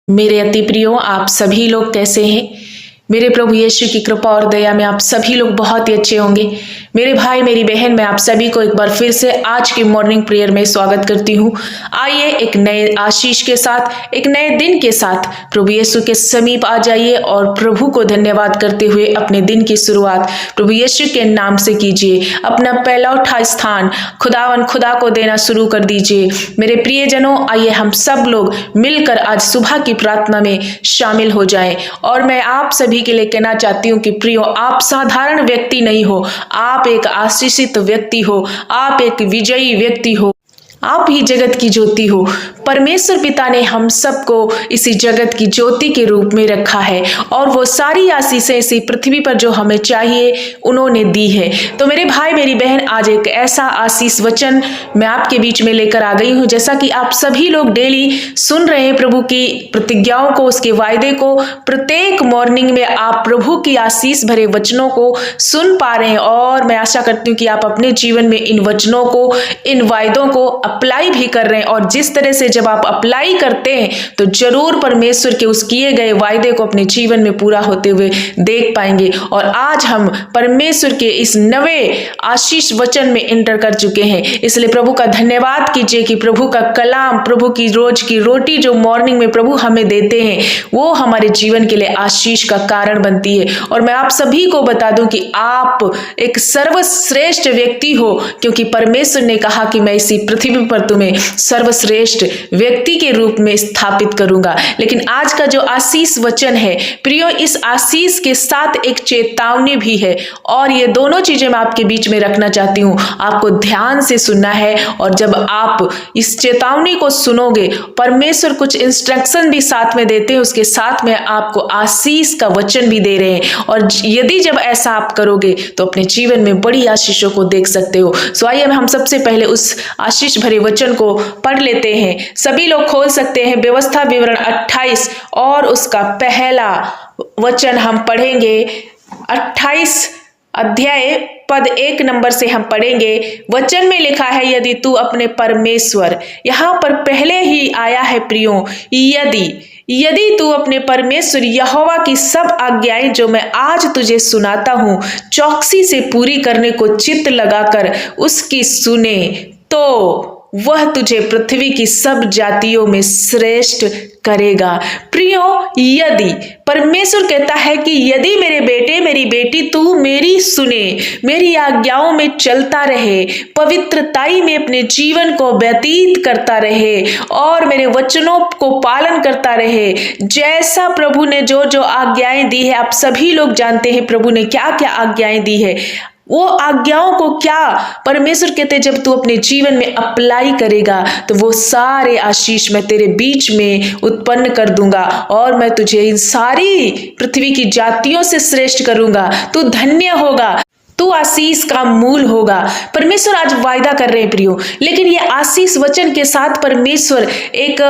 मेरे अति प्रियो, आप सभी लोग कैसे हैं। मेरे प्रभु यीशु की कृपा और दया में आप सभी लोग बहुत ही अच्छे होंगे। मेरे भाई मेरी बहन, मैं आप सभी को एक बार फिर से आज की मॉर्निंग प्रेयर में स्वागत करती हूँ। आइए एक नए आशीष के साथ, एक नए दिन के साथ प्रभु यीशु के समीप आ जाइए और प्रभु को धन्यवाद करते हुए अपने दिन की शुरुआत प्रभु यीशु के नाम से कीजिए। अपना पहला उठा स्थान खुदा को देना शुरू कर दीजिए। मेरे प्रियजनों, आइए हम सब लोग मिलकर आज सुबह की प्रार्थना में शामिल हो जाएं। और मैं आप सभी के लिए कहना चाहती हूँ कि प्रियो, आप साधारण व्यक्ति नहीं हो, आप एक आशीषित व्यक्ति हो, आप एक विजयी व्यक्ति हो, आप ही जगत की ज्योति हो। परमेश्वर पिता ने हम सबको इसी जगत की ज्योति के रूप में रखा है और वो सारी आशीषें इसी पृथ्वी पर जो हमें चाहिए उन्होंने दी है। तो मेरे भाई मेरी बहन, आज एक ऐसा आशीष वचन मैं आपके बीच में लेकर आ गई हूँ। जैसा कि आप सभी लोग डेली सुन रहे हैं प्रभु की प्रतिज्ञाओं को, उसके वायदे को, प्रत्येक मॉर्निंग में आप प्रभु की आशीष भरे वचनों को सुन पा रहे हैं। और मैं आशा करती हूँ कि आप अपने जीवन में इन वचनों को, इन वायदों को अप्लाई भी कर रहे हैं। और जिस तरह से जब आप अप्लाई करते हैं तो जरूर परमेश्वर के उस किए गए वायदे को अपने जीवन में पूरा होते हुए देख पाएंगे। और आज हम परमेश्वर के इस नवे आशीष वचन में एंटर कर चुके हैं, इसलिए प्रभु का धन्यवाद कीजिए कि प्रभु का कलाम, प्रभु की रोज की रोटी जो मॉर्निंग में प्रभु हमें देते हैं, वो हमारे जीवन के लिए आशीष का कारण बनती है। और मैं आप सभी को बता दूं कि आप एक सर्वश्रेष्ठ व्यक्ति हो, क्योंकि परमेश्वर ने कहा कि मैं इसी पृथ्वी पर तुम्हें सर्वश्रेष्ठ व्यक्ति के रूप में स्थापित करूंगा। लेकिन आज का जो आशीष वचन है प्रियो, इस आशीष के साथ एक चेतावनी भी है। और ये दोनों चीजें मैं आपके बीच में रखना चाहती हूँ, आपको ध्यान से सुनना है। और जब आप इस चेतावनी को सुनोगे, परमेश्वर कुछ इंस्ट्रक्शन भी साथ में देते हैं, उसके साथ में आपको आशीष का वचन भी दे रहे हैं। और यदि जब ऐसा आप करोगे तो अपने जीवन में बड़ी आशीषों को देख सकते हो। सो आइए हम सबसे पहले उस आशीष भरे वचन को पढ़ लेते हैं। सभी लोग खोल सकते हैं व्यवस्था विवरण 28 और उसका पहला वचन हम पढ़ेंगे। 28 अध्याय पद 1 नंबर से हम पढ़ेंगे। वचन में लिखा है, यदि तू अपने परमेश्वर, यहां पर पहले ही आया है प्रियो, यदि तू अपने परमेश्वर यहोवा की सब आज्ञाएं जो मैं आज तुझे सुनाता हूं चौकसी से पूरी करने को चित्त लगाकर उसकी सुने, तो वह तुझे पृथ्वी की सब जातियों में श्रेष्ठ करेगा। प्रियो, यदि परमेश्वर कहता है कि यदि मेरे बेटे मेरी बेटी तू मेरी सुने, मेरी आज्ञाओं में चलता रहे, पवित्रताई में अपने जीवन को व्यतीत करता रहे और मेरे वचनों को पालन करता रहे, जैसा प्रभु ने जो जो आज्ञाएं दी है, आप सभी लोग जानते हैं प्रभु ने क्या क्या आज्ञाएं दी है। वो आज्ञाओं को क्या परमेश्वर कहते हैं, जब तू अपने जीवन में अप्लाई करेगा तो वो सारे आशीष मैं तेरे बीच में उत्पन्न कर दूंगा और मैं तुझे इन सारी पृथ्वी की जातियों से श्रेष्ठ करूंगा। तू धन्य होगा, तू आशीष का मूल होगा। परमेश्वर आज वायदा कर रहे हैं प्रियो, लेकिन ये आशीष वचन के साथ परमेश्वर एक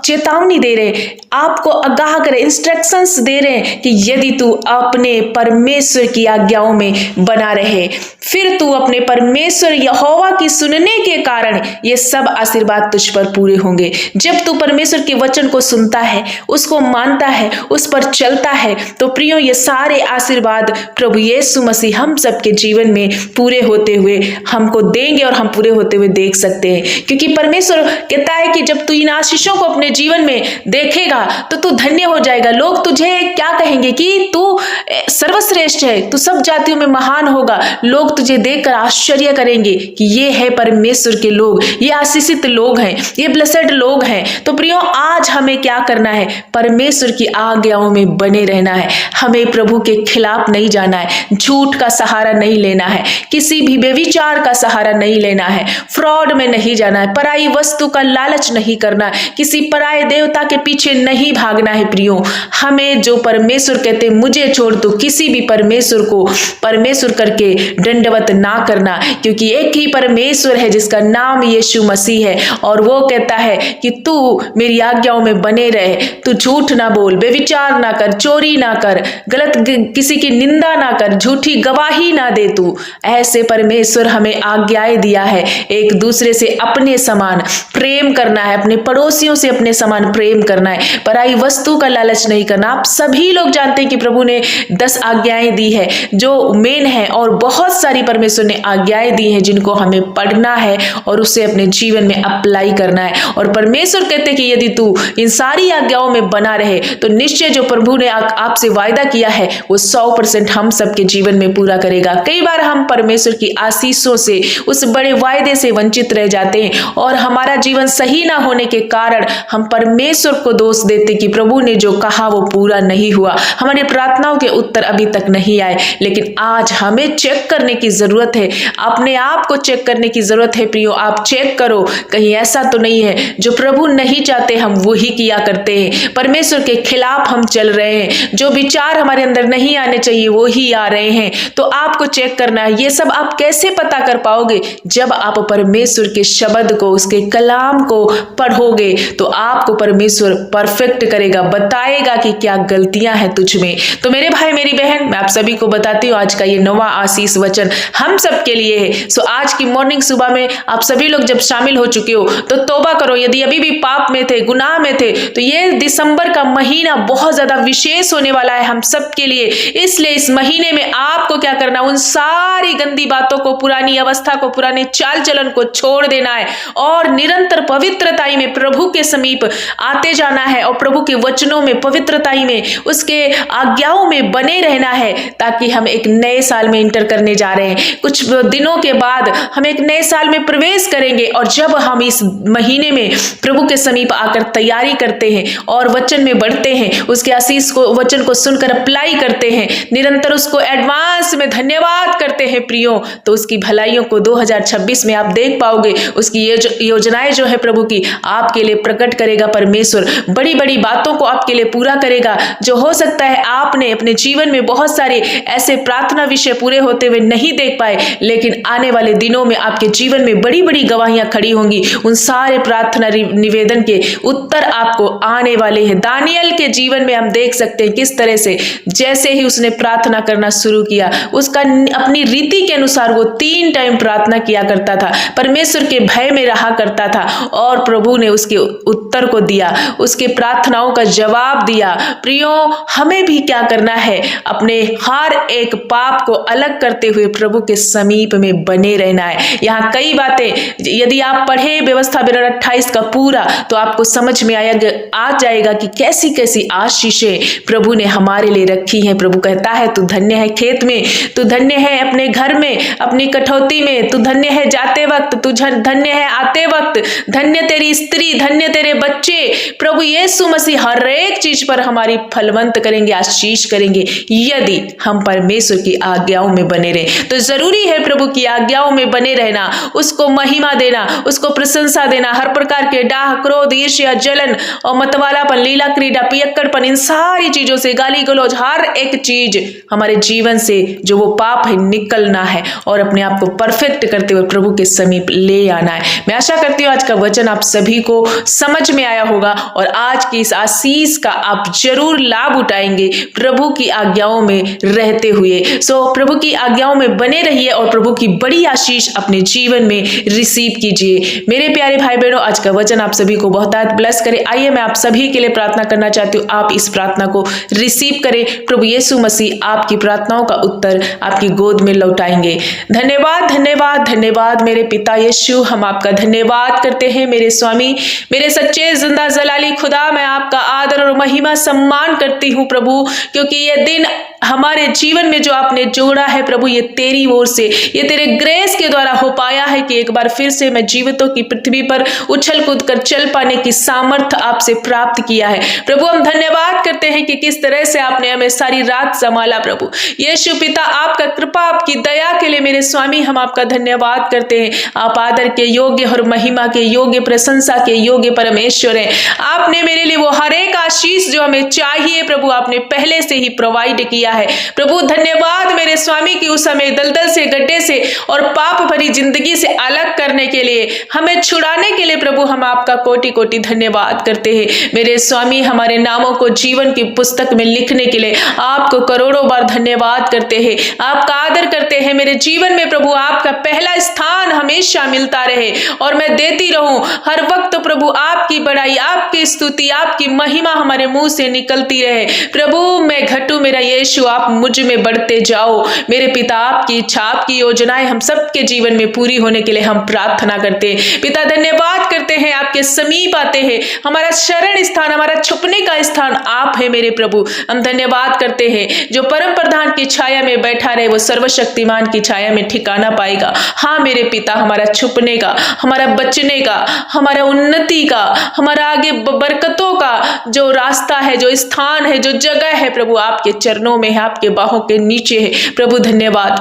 चेतावनी दे रहे, आपको आगाह करे, इंस्ट्रक्शंस दे रहे हैं कि यदि तू अपने परमेश्वर की आज्ञाओं में बना रहे, फिर तू अपने परमेश्वर यहोवा की सुनने के कारण ये सब आशीर्वाद तुझ पर पूरे होंगे। जब तू परमेश्वर के वचन को सुनता है, उसको मानता है, उस पर चलता है, तो प्रियो ये सारे आशीर्वाद प्रभु यीशु मसीह हम सबके जीवन में पूरे होते हुए हमको देंगे और हम पूरे होते हुए देख सकते हैं। क्योंकि परमेश्वर कहता है कि जब तू इन आशीषों को अपने जीवन में देखेगा तो तू धन्य हो जाएगा। लोग तुझे क्या कहेंगे कि तू सर्वश्रेष्ठ है, तू सब जातियों में महान होगा। लोग तुझे देखकर आश्चर्य करेंगे कि ये है परमेश्वर के लोग, ये आशीषित लोग हैं, ये ब्लेसेड लोग हैं। तो प्रियो, आज हमें क्या करना है? परमेश्वर की आज्ञाओं में बने रहना है। हमें प्रभु के खिलाफ नहीं जाना है, झूठ का सहारा नहीं लेना है, किसी भी बेविचार का सहारा नहीं लेना है, फ्रॉड में नहीं जाना है, पराई वस्तु का लालच नहीं करना है, किसी पराये देवता के पीछे नहीं भागना है। प्रियो, हमें जो परमेश्वर कहते मुझे छोड़ दो, किसी भी परमेश्वर को परमेश्वर करके दंडवत ना करना, क्योंकि एक ही परमेश्वर है जिसका नाम यीशु मसीह है। और वो कहता है कि तू मेरी आज्ञाओं में बने रहे, तू झूठ ना बोल, बेविचार ना कर, चोरी ना कर, गलत किसी की निंदा ना कर, झूठी गवाही ना दे तू। ऐसे परमेश्वर हमें आज्ञाएं दिया है, एक दूसरे से अपने समान प्रेम करना है, अपने पड़ोसियों से अपने समान प्रेम करना है, पराई वस्तु का लालच नहीं करना। आप सभी लोग जानते हैं कि प्रभु ने 10 आज्ञाएं दी है जो मेन है, और बहुत सारी परमेश्वर ने आज्ञाएं दी हैं जिनको हमें पढ़ना है और उसे अपने जीवन में अप्लाई करना है। और परमेश्वर कहते हैं कि यदि तू इन सारी आज्ञाओं में बना रहे तो निश्चय जो प्रभु ने आपसे वायदा किया है वो 100% हम सबके जीवन में पूरा करेगा। कई बार हम परमेश्वर की आशीषों से, उस बड़े वायदे से वंचित रह जाते हैं और हमारा जीवन सही ना होने के कारण हम परमेश्वर को दोष देते कि प्रभु ने जो कहा वो पूरा नहीं हुआ, हमारी प्रार्थनाओं के उत्तर अभी तक नहीं आए। लेकिन आज हमें चेक करने की जरूरत है, अपने आप को चेक करने की जरूरत है। प्रियो, आप चेक करो, कहीं ऐसा तो नहीं है जो प्रभु नहीं चाहते हम वही किया करते हैं, परमेश्वर के खिलाफ हम चल रहे हैं, जो विचार हमारे अंदर नहीं आने चाहिए वो ही आ रहे हैं। तो आपको चेक करना है। ये सब आप कैसे पता कर पाओगे? जब आप परमेश्वर के शब्द को, उसके कलाम को पढ़ोगे तो आपको परमेश्वर परफेक्ट करेगा, बताएगा कि क्या गलतियां हैं तुझ में। तो मेरे भाई मेरी बहन, मैं आप सभी को बताती हूँ आज का ये नवा आशीष वचन हम सबके लिए है। सो आज की मॉर्निंग सुबह में आप सभी लोग जब शामिल हो चुके हो तो तौबा करो। यदि अभी भी पाप में थे, गुनाह में थे, तो ये दिसंबर का महीना बहुत ज्यादा विशेष होने वाला है हम सबके लिए। इसलिए इस महीने में आपको क्या करना, उन सारी गंदी बातों को, पुरानी अवस्था को, पुराने चाल चलन को छोड़ देना है और निरंतर पवित्रताई में प्रभु के समीप आते जाना है और प्रभु के वचनों में, पवित्रताई में, उसके आज्ञाओं में बने रहना है, ताकि हम एक नए साल में इंटर करने जा रहे हैं। कुछ दिनों के बाद हम एक नए साल में प्रवेश करेंगे और जब हम इस महीने में प्रभु के समीप आकर तैयारी करते हैं और वचन में बढ़ते हैं, उसके आशीष को, वचन को सुनकर अप्लाई करते हैं, निरंतर उसको एडवांस में धन्यवाद करते हैं प्रियो, तो उसकी भलाइयों को 2026 में आप देख पाओगे। उसकी योजनाएं जो है प्रभु की आपके लिए प्रकट करेगा परमेश्वर। बड़ी बड़ी बातों को आपके लिए पूरा करेगा। जो हो सकता है आपने अपने जीवन में बहुत सारे ऐसे प्रार्थना विषय पूरे होते हुए नहीं देख पाए, लेकिन आने वाले दिनों में आपके जीवन में बड़ी बड़ी गवाहियां खड़ी होंगी। उन सारे प्रार्थना निवेदन के उत्तर आपको आने वाले हैं। दानियल के जीवन में हम देख सकते हैं किस तरह से जैसे ही उसने प्रार्थना करना शुरू किया, उसका अपनी रीति के अनुसार वो 3 टाइम प्रार्थना किया करता था, परमेश्वर के भय में रहा करता था और प्रभु ने उसके उत्तर को दिया, उसके प्रार्थनाओं का जवाब दिया। प्रियो, हमें भी क्या करना है, अपने हर एक पाप को अलग करते हुए प्रभु के समीप में बने रहना है। यहाँ कई बातें यदि आप पढ़े व्यवस्था 28 का पूरा तो आपको समझ में आ जाएगा कि कैसी कैसी आशीषें प्रभु ने हमारे लिए रखी हैं। प्रभु कहता है तू धन्य है खेत में, तू धन्य है अपने घर में, अपनी कठौती में, तू धन्य है जाते वक्त, तू धन्य है आते वक्त, धन्य तेरी स्त्री, धन्य तेरे बच्चे। प्रभु यीशु मसीह हर एक चीज पर हमारी फलवंत करेंगे, आशीष करेंगे यदि हम परमेश्वर की आज्ञाओं में बने रहे। तो जरूरी है प्रभु की आज्ञाओं में बने रहना, उसको महिमा देना, उसको प्रशंसा देना। हर प्रकार के डाह, क्रोध, ईर्ष्या, जलन और मतवालापन, लीला क्रीड़ा, पियक्कड़पन, इन सारी चीजों से, गाली गलौज, हर एक चीज हमारे जीवन से जो वो पाप है निकलना है और अपने आप को परफेक्ट करते हुए प्रभु के समीप ले आना है। मैं आशा करती हूँ आज का वचन आप सभी को समझ में आया होगा और आज की इस आशीष का आप जरूर लाभ उठाएंगे प्रभु की आज्ञाओं में रहते हुए। सो प्रभु की आज्ञाओं में बने रहिए और प्रभु की बड़ी आशीष अपने जीवन में रिसीव कीजिए। मेरे प्यारे भाई बहनों, आज का वचन आप सभी को बहुत ब्लेस करे। आइए मैं आप सभी के लिए प्रार्थना करना चाहती हूँ, आप इस प्रार्थना को रिसीव करें। प्रभु यीशु मसीह आपकी प्रार्थनाओं का उत्तर आपकी गोद में लौटाएंगे। धन्यवाद धन्यवाद धन्यवाद मेरे पिता यीशु, हम आपका धन्यवाद करते हैं मेरे स्वामी, मेरे सच्चे जिंदा जलाली खुदा। मैं आपका आदर और महिमा सम्मान करती हूँ प्रभु, क्योंकि ये दिन हमारे जीवन में जो आपने जोड़ा है प्रभु, ये तेरी ओर से, ये तेरे ग्रेस के द्वारा हो पाया है कि एक बार फिर से मैं जीवितों की पृथ्वी पर उछल कूद कर चल पाने की सामर्थ्य आपसे प्राप्त किया है। प्रभु हम धन्यवाद करते हैं कि किस तरह से आपने हमें सारी रात संभाला। प्रभु यीशु पिता, आपका कृपा, आपकी दया के लिए मेरे स्वामी हम आपका धन्यवाद करते हैं। आप आदर के योग्य और महिमा के योग्य, प्रशंसा के योग्य परमेश्वर हैं। आपने मेरे लिए वो हर एक आशीष आशीष जो हमें चाहिए प्रभु आपने पहले से ही प्रोवाइड किया है। प्रभु धन्यवाद मेरे स्वामी की उस हमें दलदल से, गड्ढे से और पाप भरी जिंदगी से अलग करने के लिए, हमें छुड़ाने के लिए प्रभु हम आपका कोटि कोटि धन्यवाद करते हैं। मेरे स्वामी हमारे नामों को जीवन की पुस्तक में लिखने के लिए आपको करोड़ों बार धन्यवाद करते हैं, आपका आदर करते हैं। मेरे जीवन में प्रभु आपका पहला स्थान हमेशा मिलता रहे और मैं देती रहूं हर वक्त प्रभु आपकी बड़ाई, आपकी स्तुति, आपकी महिमा हमारे मुंह से निकलती रहे। प्रभु मैं घटू मेरा यीशु, आप मुझ में बढ़ते जाओ। मेरे पिता आपकी इच्छा, आपकी योजनाएं हम सबके जीवन में पूरी होने के लिए हम प्रार्थना करते हैं। पिता धन्यवाद करते हैं, आपके समीप आते हैं। हमारा शरण स्थान, हमारा छुपने का स्थान आप है मेरे प्रभु। हम धन्यवाद करते हैं, जो परम प्रधान की छाया में बैठा रहे वो सर्वशक्तिमान की छाया में ठिकाना पाएगा। हाँ मेरे पिता, हमारा छुपने का, हमारा बचने का, हमारा उन्नति का, हमारा आगे बरकतों का जो रास्ता है, जो स्थान है, जो जगह है प्रभु आपके चरणों में है, आपके बाहों के नीचे है। प्रभु धन्यवाद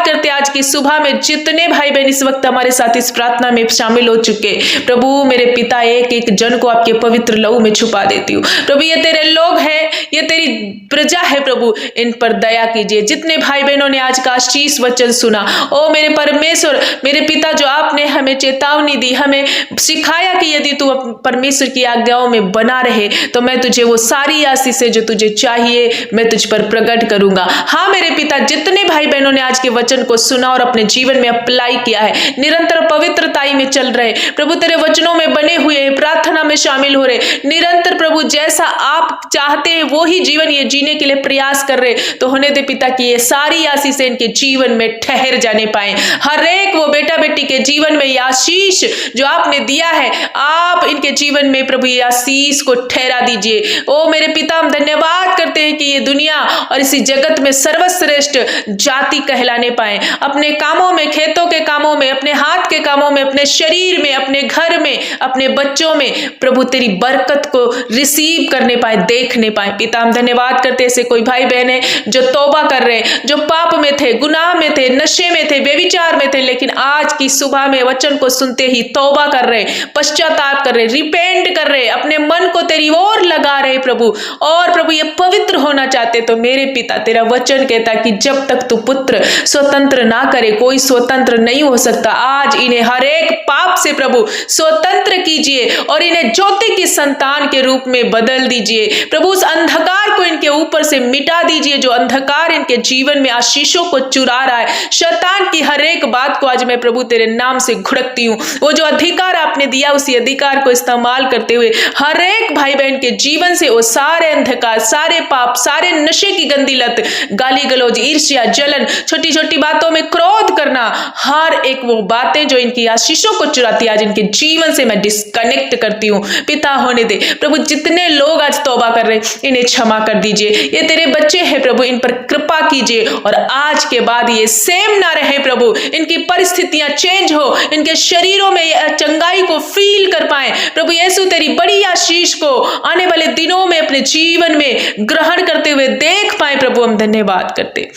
करते आज की सुबह में जितने भाई बहन इस वक्त हमारे साथ इस प्रार्थना में शामिल हो चुके, प्रभु मेरे पिता एक एक जन को आपके पवित्र लहू में छुपा देती हूँ। प्रभु ये तेरे लोग हैं, ये तेरी प्रजा है प्रभु, इन पर दया कीजिए। जितने भाई बहनों ने आज का आशीष वचन सुना, ओ मेरे परमेश्वर, मेरे पिता जो आपने हमें चेतावनी दी, हमें सिखाया कि यदि तू परमेश्वर की आज्ञाओं में बना रहे तो मैं तुझे वो सारी आशीषें जो तुझे चाहिए मैं तुझ पर प्रकट करूंगा। हाँ मेरे पिता, जितने भाई बहनों ने आज के वचन को सुना और अपने जीवन में अप्लाई किया है, निरंतर पवित्रताई में चल रहे, प्रभु तेरे वचनों में बने हुए हैं, प्रार्थना में शामिल हो रहे, निरंतर प्रभु जैसा आप चाहते हैं वो ही जीवन ये जीने के लिए प्रयास कर रहे, तो होने दे पिता की ये सारी आशीषें इनके जीवन में ठहर जाने पाए। हर एक वो बेटा बेटी के जीवन में ये आशीष जो आपने दिया है, आप इनके जीवन में प्रभु ये आशीष को ठहरा दीजिए। ओ मेरे पिता, हम धन्यवाद करते हैं कि ये दुनिया और इसी जगत में सर्वश्रेष्ठ जाति कहलाने पाए। अपने कामों में, खेतों के कामों में, अपने हाथ के कामों में, अपने शरीर में, अपने घर में, अपने बच्चों में प्रभु तेरी बरकत को रिसीव करने पाए, देखने पाए। पिता हम धन्यवाद करते ऐसे कोई भाई बहन है जो तौबा कर रहे, जो पाप में थे, गुनाह में थे, नशे में थे, व्यभिचार में थे, लेकिन आज की सुबह में वचन को सुनते ही तौबा कर रहे, पश्चाताप कर रहे, रिपेंट कर रहे, अपने मन को तेरी ओर लगा रहे प्रभु, और प्रभु ये पवित्र होना चाहते, तो मेरे पिता तेरा वचन कहता कि जब तक तू पुत्र स्वतंत्र ना करे कोई स्वतंत्र नहीं हो सकता। आज इन्हें हर एक पाप से प्रभु स्वतंत्र कीजिए और इन्हें ज्योति की संतान के रूप में बदल दीजिए। प्रभु उस अंधकार को इनके ऊपर से मिटा दीजिए जो अंधकार इनके जीवन में आशीषों को चुरा रहा है। शैतान की हर एक बात को आज मैं प्रभु तेरे नाम से घुड़कती हूँ। वो जो अधिकार आपने दिया उसी अधिकार को इस्तेमाल करते हुए हर एक भाई बहन के जीवन से वो सारे अंधकार, सारे पाप, सारे नशे की गंदी लत, गाली गलौज, ईर्ष्या, जलन, छोटी छोटी बातों में क्रोध करना, हर एक वो बातें जो इनकी आशीषों को चुराती है, आज इनके जीवन से मैं डिस्कनेक्ट करती हूँ। पिता होने दे प्रभु, जितने लोग आज तौबा कर रहे इन्हें क्षमा कर दीजिए। ये तेरे बच्चे हैं प्रभु, इन पर कृपा कीजिए और आज के बाद ये सेम ना रहे प्रभु, इनकी परिस्थितियां चेंज हो, इनके शरीरों में चंगाई को फील कर पाए प्रभु यीशु। तेरी बड़ी आशीष को आने वाले दिनों में अपने जीवन में ग्रहण करते हुए देख पाए प्रभु, हम धन्यवाद करते।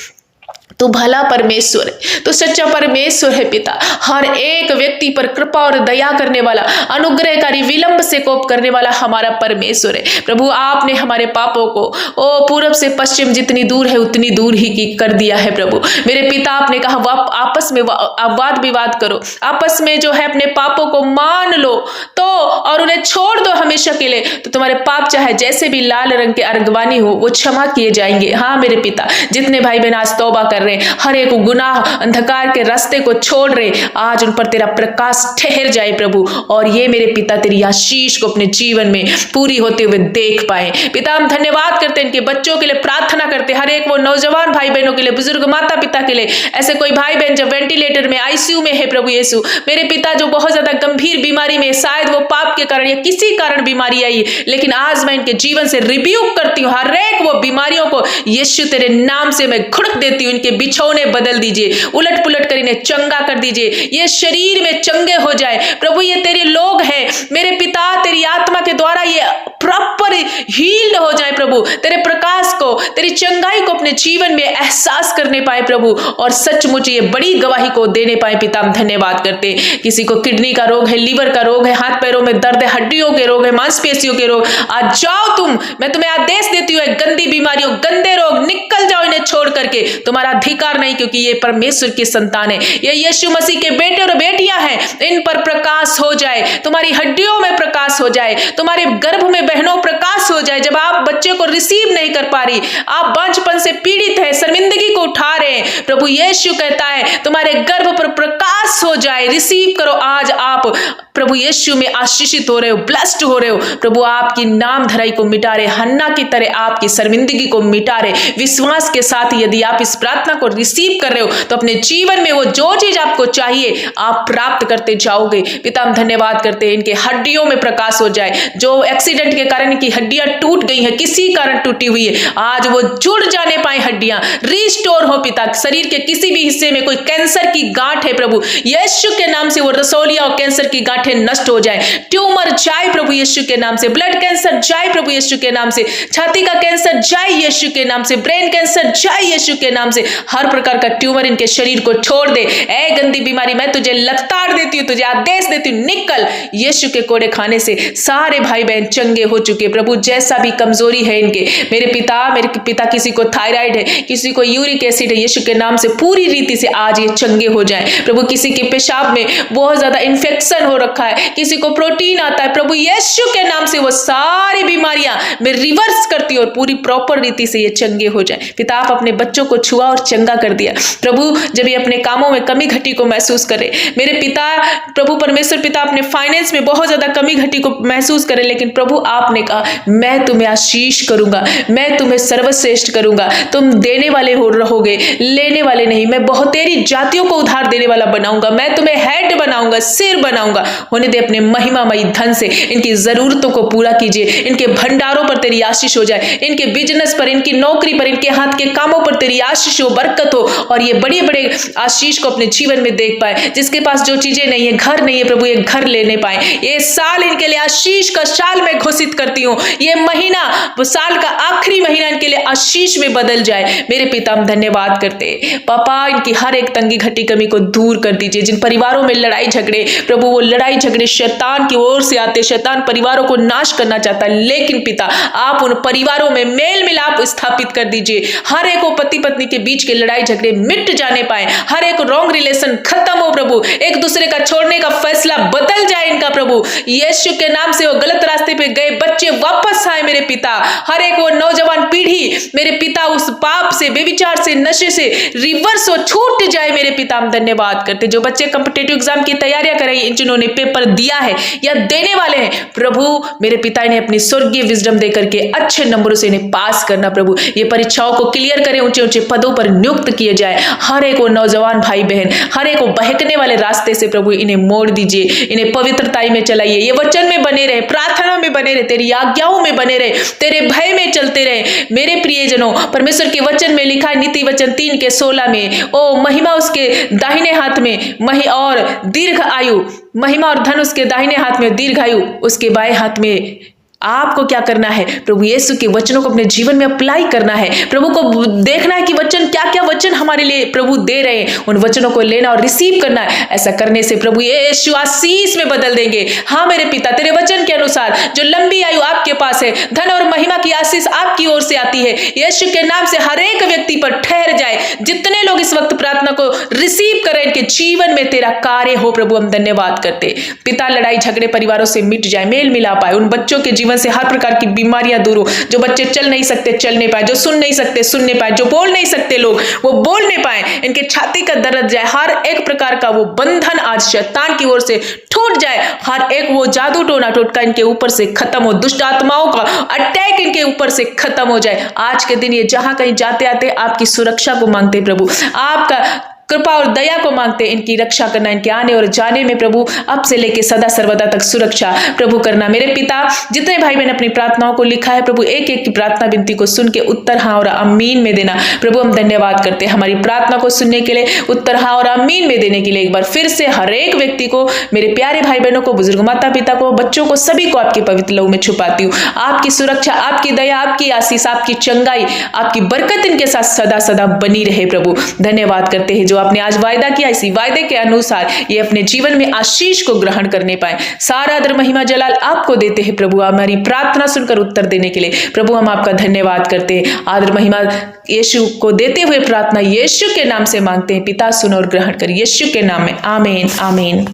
तू भला परमेश्वर है, तू सच्चा परमेश्वर है पिता। हर एक व्यक्ति पर कृपा और दया करने वाला, अनुग्रहकारी, विलंब से कोप करने वाला हमारा परमेश्वर है प्रभु। आपने हमारे पापों को ओ पूरब से पश्चिम जितनी दूर है उतनी दूर ही की कर दिया है प्रभु। मेरे पिता आपने कहा आपस में वाद विवाद करो, आपस में जो है अपने पापों को मान लो तो और उन्हें छोड़ दो हमेशा के लिए, तो तुम्हारे पाप चाहे जैसे भी लाल रंग के अर्गवानी हो वो क्षमा किए जाएंगे। हाँ मेरे पिता, जितने भाई बहन आज तौबा कर रहे, हर एक गुनाह अंधकार के रास्ते को छोड़ रहे, आज उन पर तेरा प्रकाश ठहर जाए प्रभु, और ये मेरे पिता तेरी आशीष को अपने जीवन में पूरी होते हुए देख पाए। पिता हम धन्यवाद करते हैं, इनके बच्चों के लिए प्रार्थना करते, हर एक वो नौजवान भाई बहनों के लिए, बुजुर्ग माता पिता के लिए, ऐसे कोई भाई बहन जो वेंटिलेटर में, आईसीयू में है प्रभु यीशु, मेरे पिता जो बहुत ज्यादा गंभीर बीमारी में, शायद वो पाप के कारण या किसी कारण बीमारी आई, लेकिन आज मैं इनके जीवन से रिब्यूक करती हूँ हर एक वो बीमारियों को यीशु तेरे नाम से मैं घुड़क देती हूँ। इनके बिछौने बदल दीजिए, उलट पुलट कर इन्हें चंगा कर दीजिए, ये शरीर में चंगे हो जाए प्रभु। ये तेरे लोग हैं मेरे पिता, तेरी आत्मा के द्वारा ये प्रॉपर हील्ड हो जाए प्रभु, तेरे प्रकाश को, तेरी चंगाई को अपने जीवन में एहसास करने पाए प्रभु, और सचमुच ये बड़ी गवाही को देने पाए पिता। हम धन्यवाद करते। किसी को किडनी का रोग है, लीवर का रोग है, हाथ पैरों में दर्द है, हड्डियों के रोग है, मांसपेशियों के रोग, आज जाओ तुम, मैं तुम्हें आदेश देती हूँ, गंदी बीमारियों, गंदे रोग निकल जाओ इन्हें छोड़ करके, तुम्हारा अधिकार नहीं, क्योंकि ये परमेश्वर की संतान है, ये यीशु मसीह के बेटे और बेटियां हैं। इन पर प्रकाश हो जाए, तुम्हारी हड्डियों में प्रकाश हो जाए, तुम्हारे गर्भ में बहनों प्रकाश हो जाए। जब आप बच्चे को रिसीव नहीं कर पा रही, आप बांझपन से पीड़ित है, शर्मिंदगी को उठा रहे हैं, प्रभु यीशु कहता है तुम्हारे गर्भ पर प्रकाश हो जाए। रिसीव करो, आज आप प्रभु यीशु में आशीषित हो रहे हो, ब्लेस्ड हो रहे हो। प्रभु आपकी नाम धराई को मिटा रहे, हन्ना की तरह आपकी शर्मिंदगी को मिटा रहे। विश्वास के साथ यदि आप इस प्रार्थना को रिसीव कर रहे हो तो अपने जीवन में वो जो चीज आपको चाहिए आप प्राप्त करते जाओगे। पिता हम धन्यवाद करते हैं, इनके हड्डियों में प्रकाश हो जाए। जो एक्सीडेंट के कारण इनकी हड्डियां टूट गई हैं, किसी कारण टूटी हुई है, आज वो जुड़ जाने पाए, हड्डियां रिस्टोर हो पिता। शरीर के किसी भी हिस्से में कोई कैंसर की गांठ है प्रभु यीशु के नाम से, वो रसौलिया और कैंसर की गांठें नष्ट हो जाए, ट्यूमर जाए प्रभु यीशु के नाम से, ब्लड कैंसर जाए प्रभु यीशु के नाम से, छाती का कैंसर जाए यीशु के नाम से, ब्रेन कैंसर जाए यीशु के नाम से। हर प्रकार का ट्यूमर इनके शरीर को छोड़ दे। ए गंदी बीमारी, मैं तुझे लताड़ देती हूँ, तुझे आदेश देती हूँ, निकल। यीशु के कोड़े खाने से सारे भाई बहन चंगे हो चुके प्रभु। जैसा भी कमजोरी है इनके, मेरे पिता किसी को थायराइड है, किसी को यूरिक एसिड है, यीशु के नाम से पूरी रीति से आज ये चंगे हो जाए प्रभु। किसी के पेशाब में बहुत ज्यादा इंफेक्शन हो रखा है, किसी को प्रोटीन आता है, प्रभु यीशु के नाम से वो सारी बीमारियां मैं रिवर्स करती हूँ और पूरी प्रॉपर रीति से ये चंगे हो जाए। पिता आप अपने बच्चों को छुआ और चंगा कर दिया प्रभु। जब ये अपने कामों में कमी घटी को महसूस करे, मेरे पिता प्रभु परमेश्वर पिता अपने फाइनेंस में बहुत ज्यादा कमी घटी को महसूस करे, लेकिन प्रभु आपने कहा मैं तुम्हें आशीष करूंगा, मैं तुम्हें सर्वश्रेष्ठ करूंगा, तुम देने वाले हो रहोगे, लेने वाले नहीं। मैं बहुतेरी जातियों को उधार देने वाला बनाऊंगा, मैं तुम्हें हेड बनाऊंगा, सिर बनाऊंगा। होने दे अपने महिमामयी धन से इनकी जरूरतों को पूरा कीजिए, इनके भंडारों पर तेरी आशीष हो जाए, इनके बिजनेस पर, इनकी नौकरी पर, इनके हाथ के कामों पर तेरी आशीष हो, बरकत हो, और ये बड़े बड़े आशीष को अपने जीवन में देख पाए। जिसके पास जो चीजें नहीं है, घर नहीं है प्रभु, ये घर लेने पाए। ये साल इनके लिए आशीष का साल मैं घोषित करती हूँ। ये महीना, वो साल का आखिरी महीना इनके लिए आशीष में बदल जाए। मेरे पिता हम धन्यवाद करते पापा, इनकी हर एक तंगी घटी कमी को दूर कर दीजिए। जिन परिवारों में लड़ाई झगड़े प्रभु, वो लड़ाई झगड़े शैतान की ओर से आते, शैतान परिवारों को नाश करना चाहता है, लेकिन पिता आप उन परिवारों में मेल मिलाप स्थापित कर दीजिए। हर एक पति पत्नी के बीच के लड़ाई झगड़े मिट जाने पाए, हर एक रॉन्ग रिलेशन खत्म हो प्रभु, एक दूसरे का छोड़ने का फैसला बदल जाए इनका प्रभु यीशु के नाम से। वो गलत रास्ते पे गए बच्चे वापस आए मेरे पिता, हर एक वो नौजवान पीढ़ी मेरे पिता उस पाप से, बेविचार से, नशे से रिवर्स हो, छूट जाए मेरे पिता। हम धन्यवाद करते जो बच्चे कॉम्पिटिटिव एग्जाम की तैयारियां कर रहे हैं, जिन्होंने पेपर दिया है या देने वाले हैं प्रभु, मेरे पिता इन्हें अपनी स्वर्गीय विजडम देकर के अच्छे नंबरों से इन्हें पास करना प्रभु। ये परीक्षाओं को क्लियर करें, ऊंचे ऊंचे पदों पर नियुक्त किए जाए। हर एक वो नौजवान भाई बहन, हर एक वो बहकने वाले रास्ते से प्रभु इन्हें मोड़ दीजिए, इन्हें पवित्रताई में चलाइए, ये वचन में बने रहे, प्रार्थना में बने रहे, तेरी आज्ञाओं में बने रहे, तेरे भय में चलते रहे। मेरे प्रियजनों, परमेश्वर के वचन में लिखा है नीति वचन 3:16 में, ओ महिमा उसके दाहिने हाथ में और दीर्घ आयु, महिमा और धन उसके दाहिने हाथ में, दीर्घ आयु उसके बाएं हाथ में। आपको क्या करना है प्रभु यीशु के वचनों को अपने जीवन में अप्लाई करना है। प्रभु को देखना है कि वचन क्या क्या वचन हमारे लिए प्रभु दे रहे हैं, उन वचनों को लेना और रिसीव करना है। ऐसा करने से प्रभु यीशु आशीष में बदल देंगे। हाँ मेरे पिता, तेरे वचन के अनुसार जो लंबी आयु आपके पास है, धन और महिमा की आशीष आपकी ओर से आती है। यीशु के नाम से हर एक व्यक्ति पर ठहर जाए। जितने लोग इस वक्त प्रार्थना को रिसीव करें, इनके जीवन में तेरा कार्य हो प्रभु। हम धन्यवाद करते पिता, लड़ाई झगड़े परिवारों से मिट जाए, मेल मिला पाए, उन बच्चों के जीवन से हर प्रकार की बीमारियां दूर हो। जो बच्चे चल नहीं सकते चलने पाए, जो सुन नहीं सकते सुनने पाए, जो बोल नहीं सकते लोग वो बोलने पाए, इनके छाती का दर्द जाए, हर एक प्रकार का वो बंधन आज शैतान की ओर से टूट जाए। हर एक वो जादू टोना टोटका इनके ऊपर से खत्म हो, दुष्ट आत्माओं का अटैक इनके ऊपर से खत्म हो जाए। आज के दिन ये जहां कहीं जाते आते आपकी सुरक्षा को मांगते प्रभु, आपका कृपा और दया को मांगते हैं, इनकी रक्षा करना, इनके आने और जाने में प्रभु अब से लेके सदा सर्वदा तक सुरक्षा प्रभु करना। मेरे पिता जितने भाई बहन अपनी प्रार्थनाओं को लिखा है प्रभु, एक एक की प्रार्थना विनती को सुन के उत्तर हाँ और आमीन में देना। प्रभु हम धन्यवाद करते हैं हमारी प्रार्थना को सुनने के लिए, उत्तर हाँ और आमीन में देने के लिए। एक बार फिर से हर एक व्यक्ति को, मेरे प्यारे भाई बहनों को, बुजुर्ग माता पिता को, बच्चों को, सभी को आपके पवित्र लहू में छुपाती हूँ। आपकी सुरक्षा, आपकी दया, आपकी आशीष, आपकी चंगाई, आपकी बरकत इनके साथ सदा सदा बनी रहे। प्रभु धन्यवाद करते हैं जो आपने आज वायदा किया, इसी वायदे के अनुसार ये अपने जीवन में आशीष को ग्रहण करने पाए। सारा आदर महिमा जलाल आपको देते हैं प्रभु, हमारी प्रार्थना सुनकर उत्तर देने के लिए। प्रभु हम आपका धन्यवाद करते हैं। आदर महिमा यीशु को देते हुए प्रार्थना यीशु के नाम से मांगते हैं। पिता सुनो और ग्रहण कर, यीशु के नाम में आमीन आमीन।